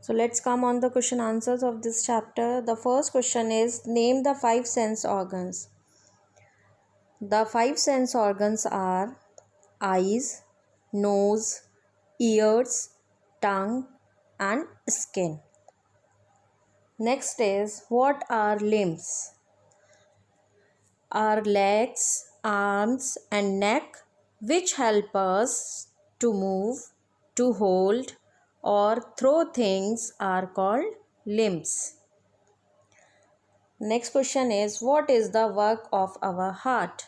So let's come on the question answers of this chapter. The first question is, name the five sense organs. The five sense organs are eyes, nose, ears, tongue, and skin. Next is, what are limbs? Our legs, arms, and neck, which help us to move, to hold, or throw things, are called limbs. Next question is, what is the work of our heart?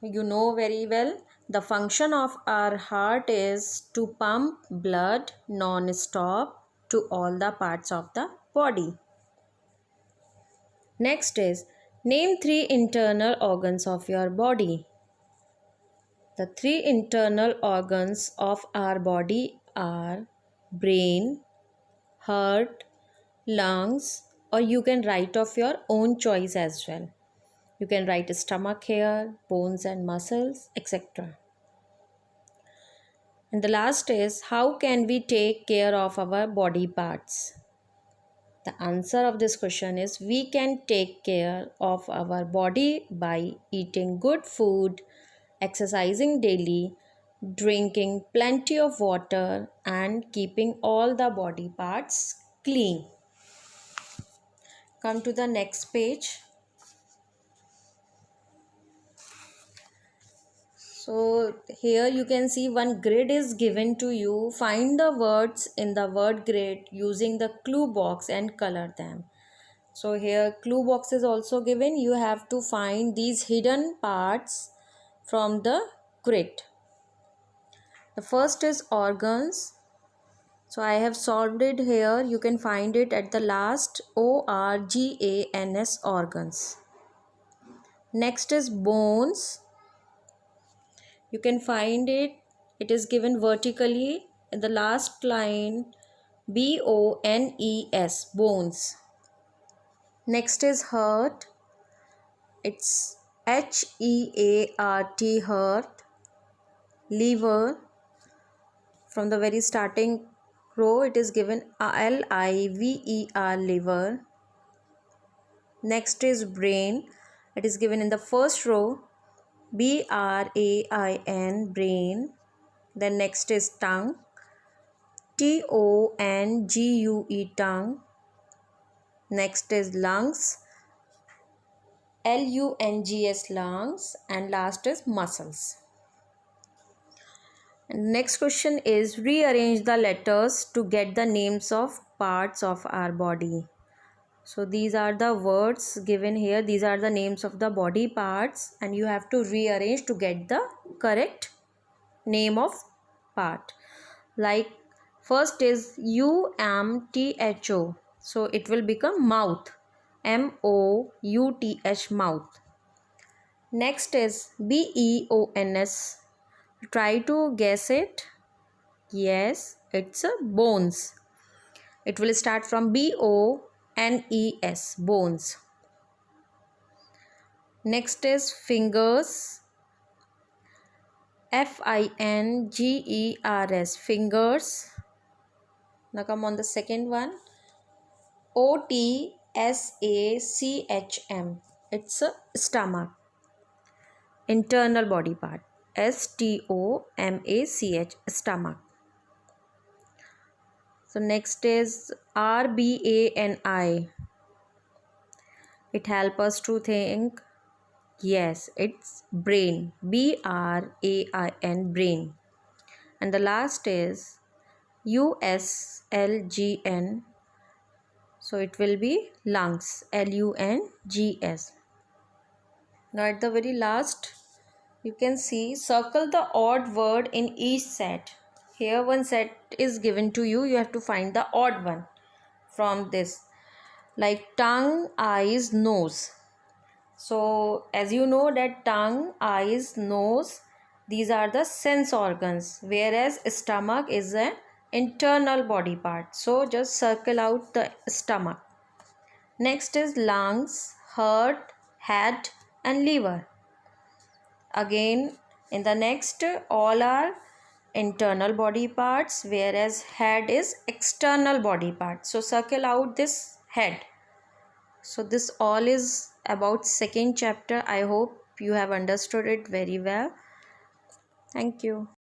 You know very well, the function of our heart is to pump blood non-stop to all the parts of the body. Next is, name three internal organs of your body. The three internal organs of our body are brain, heart, lungs, or you can write of your own choice as well. You can write stomach here, bones and muscles, etc. And the last is, how can we take care of our body parts? The answer of this question is, we can take care of our body by eating good food, exercising daily, drinking plenty of water, and keeping all the body parts clean. Come to the next page. So here you can see one grid is given to you. Find the words in the word grid using the clue box and color them. So here clue box is also given. You have to find these hidden parts from the grid. The first is organs. So I have solved it here. You can find it at the last, organs, organs. Next is bones. You can find it. It is given vertically in the last line, bones, bones. Next is heart. It's heart, heart. Liver. From the very starting row, it is given liver, liver. Next is brain. It is given in the first row, brain, brain. Then next is tongue, tongue, tongue. Next is lungs, lungs, lungs. And last is muscles. And next question is, rearrange the letters to get the names of parts of our body. So these are the words given here. These are the names of the body parts, and you have to rearrange to get the correct name of part. Like first is UMTHO. So it will become mouth. MOUTH, mouth. Next is BEONS. Try to guess it. Yes, it's a bones. It will start from BONES, bones. Next is fingers. FINGERS, fingers. Now come on the second one. OTSACHM. It's a stomach. Internal body part. STOMACH, stomach. So next is RBANI. It helps us to think. Yes, it's brain. BRAIN, brain. And the last is USLGN. So it will be lungs. LUNGS. Now at the very last, you can see, circle the odd word in each set. Here one set is given to you. You have to find the odd one from this. Like tongue, eyes, nose. So as you know that tongue, eyes, nose, these are the sense organs, whereas stomach is an internal body part. So just circle out the stomach. Next is lungs, heart, head and liver. Again in the next, all are internal body parts, whereas head is external body part. So circle out this head. So this all is about second chapter. I hope you have understood it very well. Thank you.